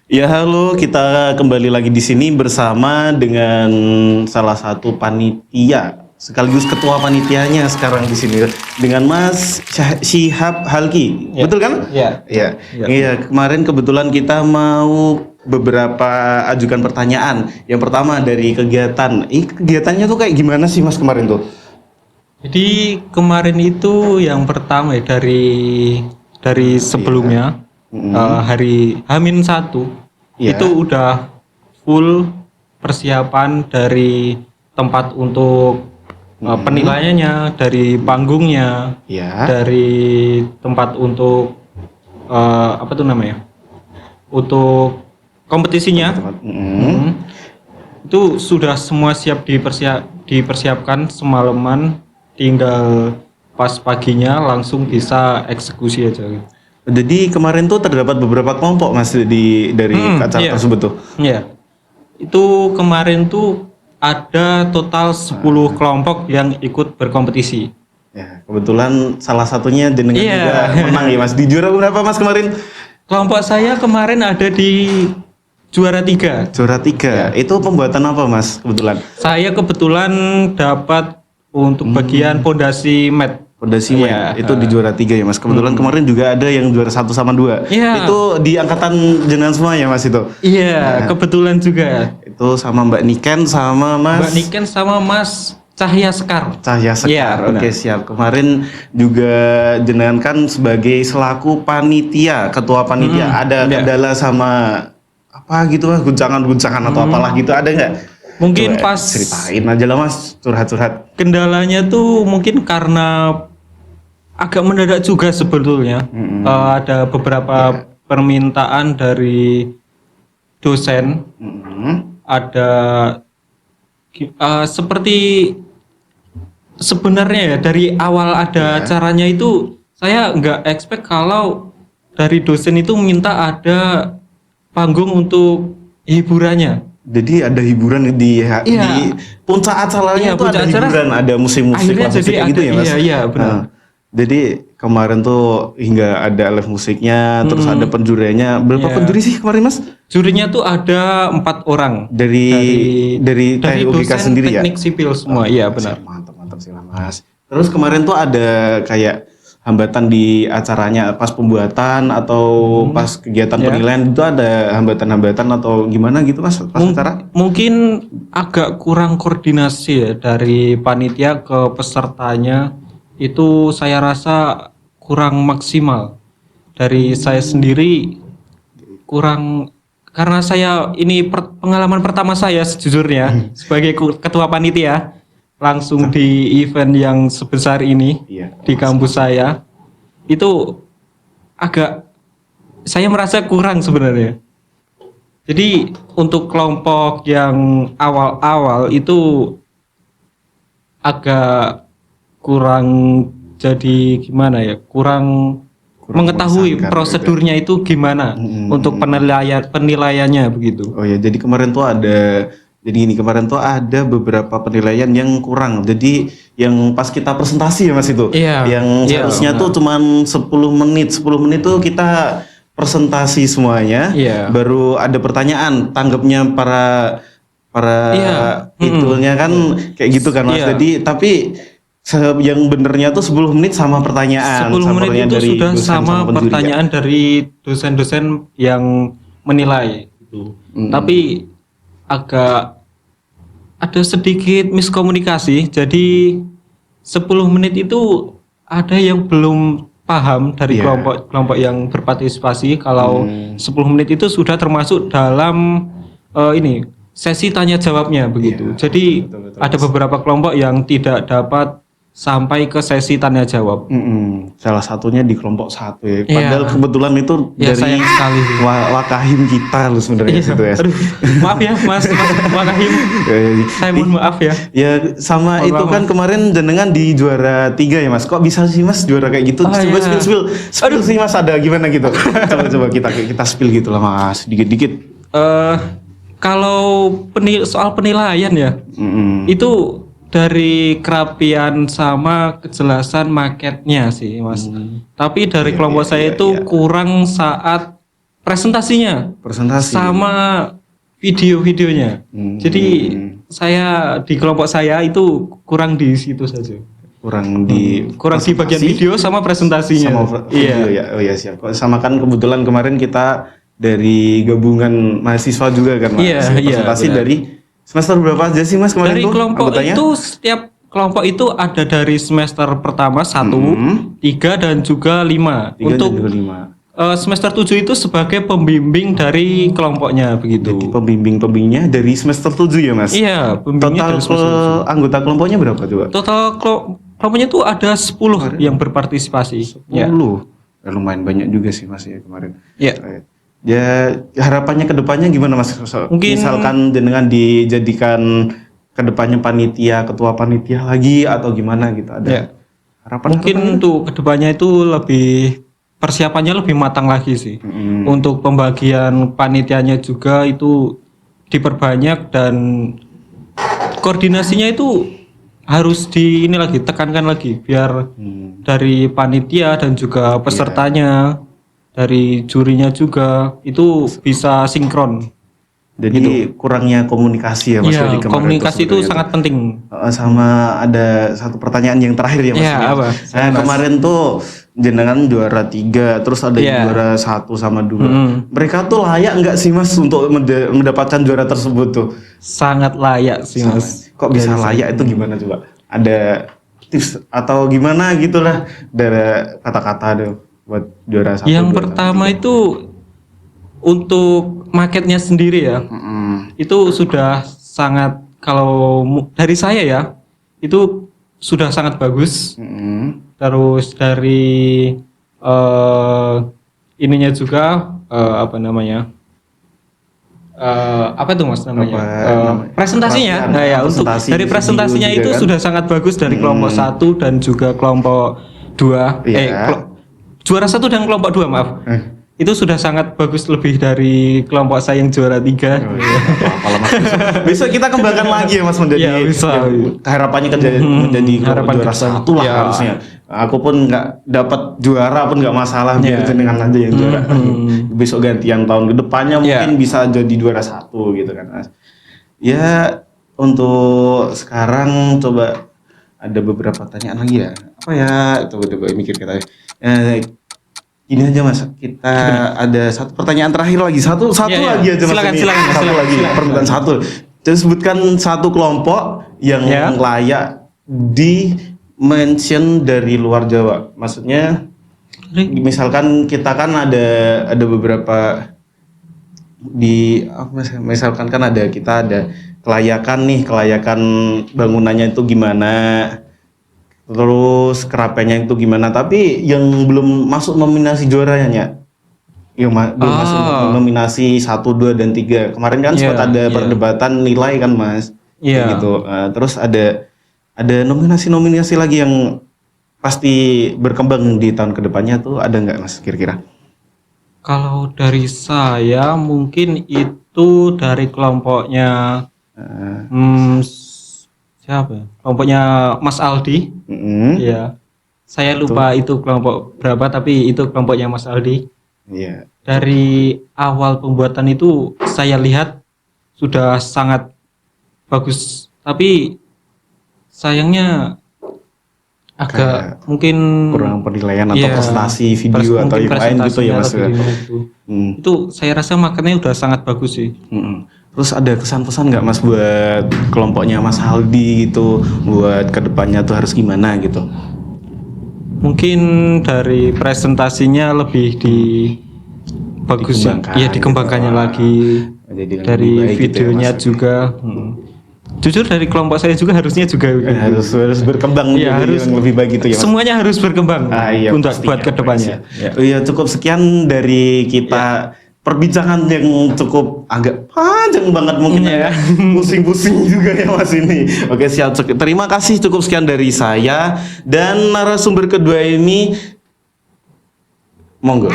Ya halo, kita kembali lagi di sini bersama dengan salah satu panitia sekaligus ketua panitianya sekarang di sini dengan Mas Syihab Halki. Ya. Betul kan? Ya. Iya. Ya. Iya, kemarin kebetulan kita mau beberapa ajukan pertanyaan. Yang pertama dari kegiatan. Kegiatannya tuh kayak gimana sih Mas kemarin tuh? Jadi kemarin itu yang pertama ya dari sebelumnya hari H-1 Iya. itu udah full persiapan dari tempat untuk penilaiannya, dari panggungnya, Iya. dari tempat untuk apa tuh namanya? Untuk kompetisinya. Itu sudah semua siap dipersiapkan semalaman, tinggal pas paginya langsung bisa eksekusi aja. Jadi kemarin tuh terdapat beberapa kelompok Mas dari acara iya. tersebut tuh. Iya. Itu kemarin tuh ada total 10 kelompok yang ikut berkompetisi. Ya, kebetulan salah satunya jenengan Iya. juga menang ya Mas. Di juara berapa Mas kemarin? Kelompok saya kemarin ada di juara 3. Juara 3. Itu pembuatan apa Mas kebetulan? Saya kebetulan dapat untuk bagian pondasi mat. Fondasi Iya. itu di juara 3 ya Mas. Kebetulan kemarin juga ada yang juara 1 sama 2. Iya. Itu di angkatan jenengan semua ya Mas itu? Iya, kebetulan juga. Itu sama Mbak Niken sama Mas Mbak Niken sama Mas Cahya Sekar. Cahya Sekar. Iya, benar. Oke, siap. Kemarin juga jenengan kan sebagai selaku panitia, ketua panitia, ada iya. kendala sama apa gitu Mas, guncangan-guncangan atau apalah gitu ada nggak? Mungkin Coba pas ceritain aja lah Mas, curhat-curhat. kendalanya tuh mungkin karena agak mendadak juga sebetulnya. Ada beberapa permintaan dari dosen. Ada seperti sebenarnya ya dari awal ada acaranya itu saya nggak expect kalau dari dosen itu minta ada panggung untuk hiburannya. Jadi ada hiburan di puncak acaranya Iya, itu puncak ada acara hiburan, ada musik-musik akhirnya klasik jadi kayak gitu ada- ya Mas. iya, benar. Nah, jadi kemarin tuh hingga ada live musiknya, terus ada penjuriannya. Berapa Iya. penjuri sih kemarin Mas? Jurinya tuh ada 4 orang Dari TUGK dosen sendiri ya? teknik sipil semua. Iya benar. Mantap sih lah Mas. Terus kemarin tuh ada kayak hambatan di acaranya pas pembuatan atau pas kegiatan penilaian itu ada hambatan-hambatan atau gimana gitu Mas pas acara? Mungkin agak kurang koordinasi ya dari panitia ke pesertanya, itu saya rasa kurang maksimal. Dari saya sendiri kurang, karena saya ini pengalaman pertama saya sejujurnya sebagai ketua panitia langsung di event yang sebesar ini. Iya. Di kampus saya itu agak saya merasa kurang sebenarnya. Jadi untuk kelompok yang awal-awal itu agak kurang, jadi gimana ya, kurang mengetahui meresahkan prosedurnya itu gimana untuk penilaiannya begitu. Oh ya, jadi kemarin tuh ada beberapa penilaian yang kurang. Jadi yang pas kita presentasi ya Mas itu. Iya. Yang Iya, seharusnya tuh cuman 10 menit. 10 menit tuh kita presentasi semuanya. Iya. Baru ada pertanyaan, tanggapnya para Iya. itunya kan kayak gitu kan Mas. Iya. Jadi tapi yang benernya tuh 10 menit sama pertanyaan. 10 sama menit pertanyaan itu dari sudah dosen sama penjuri ya. pertanyaan dari dosen-dosen yang menilai gitu. Tapi agak ada sedikit miskomunikasi. Jadi 10 menit itu ada yang belum paham dari Iya. kelompok yang berpartisipasi kalau 10 menit itu sudah termasuk dalam ini sesi tanya jawabnya begitu. Jadi betul, ada beberapa kelompok yang tidak dapat sampai ke sesi tanya jawab. Salah satunya di kelompok 1 ya. Iya. Padahal kebetulan itu Ya, dari sayang sekali. Wakahim kita loh sebenarnya situ ya. Aduh, maaf ya Mas Wakahim. Saya mohon maaf ya. Ya sama Mohon itu maaf, kan kemarin jenengan di juara 3 ya Mas. Kok bisa sih Mas juara kayak gitu? Oh, Coba iya. spill sih Mas, ada gimana gitu. coba kita spill gitu lah Mas, dikit-dikit. Kalau soal penilaian ya, itu dari kerapian sama kejelasan marketnya sih Mas. Tapi dari kelompok saya itu kurang saat presentasinya Presentasi. sama video-videonya. Jadi saya di kelompok saya itu kurang di situ saja. kurang di Bagian video sama presentasinya. sama video ya. Oh ya siap. Kok sama kan kebetulan kemarin kita dari gabungan mahasiswa juga kan Mas. Iya, Presentasi benar. dari semester berapa aja sih Mas kemarin Dari tuh kelompok anggotanya? itu setiap kelompok itu ada dari semester pertama 1, 3 dan juga 5. 3 dan Untuk juga 5. semester 7 itu sebagai pembimbing dari kelompoknya begitu. Jadi pembimbingnya dari semester 7 ya Mas? Iya, pembimbingnya Total dari semester 7. anggota kelompoknya berapa coba? Total kelompoknya itu ada 10 yang berpartisipasi. 10. Ya. Lumayan banyak juga sih Mas ya kemarin. Ya. Ya harapannya ke depannya gimana Mas? Mungkin- Misalkan dengan dijadikan ke depannya panitia, ketua panitia lagi atau gimana gitu ada. Ya. Harapan Mungkin untuk kedepannya itu lebih persiapannya lebih matang lagi sih. Untuk pembagian panitianya juga itu diperbanyak dan koordinasinya itu harus di ini lagi tekankan lagi biar dari panitia dan juga pesertanya dari jurinya juga itu bisa sinkron. Jadi kurangnya komunikasi ya Mas Iya, dari kemarin komunikasi itu sebenarnya sangat penting. sama ada satu pertanyaan yang terakhir ya Mas. Iya, apa? Kemarin tuh jenengan juara 3, terus ada yang Iya. juara 1 sama 2. Mereka tuh layak nggak sih Mas untuk mendapatkan juara tersebut tuh? Sangat layak sih Mas. Kok bisa layak itu gimana coba? Ada tips atau gimana gitulah dari kata-kata deh buat juara 1. Yang pertama itu untuk marketnya sendiri ya. Itu sudah sangat kalau dari saya ya itu sudah sangat bagus. Terus dari ininya juga apa namanya? Apa itu Mas namanya? Presentasinya. Nah ya untuk Presentasi, dari video presentasinya juga itu kan? sudah sangat bagus dari kelompok 1 dan juga kelompok 2. Iya. Juara 1 dan kelompok 2 maaf. Itu sudah sangat bagus lebih dari kelompok saya yang juara 3. Apa-apa Mas. Besok kita kembangkan lagi ya Mas menjadi Ya, bisa. harapannya kan menjadi harapan juara ke depan. 1 lah Ya. harusnya. Aku pun nggak dapat juara pun nggak masalah biar jenengan aja yang juara. Besok gantian tahun kedepannya mungkin bisa jadi juara 1 gitu kan Mas. Ya untuk sekarang coba ada beberapa pertanyaan lagi ya. Apa ya? Coba mikir kita. Ini aja Mas, kita ada satu pertanyaan terakhir lagi, satu Iya. lagi aja Mas. Silakan, ini. silakan, Satu silakan, lagi, silakan. permintaan satu. Jadi sebutkan satu kelompok yang layak di mention dari luar Jawa. Maksudnya, misalkan kita kan ada beberapa misalkan kan kita ada kelayakan bangunannya itu gimana. Terus kerapanya itu gimana, tapi yang belum masuk nominasi juaranya yang belum masuk nominasi 1, 2, dan 3 kemarin kan sempat ada perdebatan nilai kan Mas. Kayak gitu. Terus ada nominasi lagi yang pasti berkembang di tahun kedepannya tuh ada nggak Mas kira-kira? Kalau dari saya mungkin itu dari kelompoknya siapa ya? Kelompoknya Mas Aldi. Ya. Saya lupa itu kelompok berapa tapi itu kelompoknya Mas Aldi. Iya. Dari awal pembuatan itu saya lihat sudah sangat bagus. Tapi sayangnya agak mungkin kurang penilaian atau prestasi video atau yang lain gitu ya Mas. Itu saya rasa makanya udah sangat bagus sih. Terus ada kesan-pesan nggak Mas buat kelompoknya Mas Aldi gitu, buat kedepannya tuh harus gimana gitu? Mungkin dari presentasinya lebih dikembangkannya gitu. lagi. Jadi Dari videonya gitu ya, juga. Jujur dari kelompok saya juga harusnya juga harus berkembang Iya, menjadi yang lebih baik gitu ya Mas. Semuanya harus berkembang Iya, untuk pastinya, buat kedepannya. Iya, cukup sekian dari kita perbincangan yang cukup agak panjang banget mungkin agak pusing-pusing juga ya Mas ini. Oke siap, terima kasih, cukup sekian dari saya dan narasumber kedua ini monggo.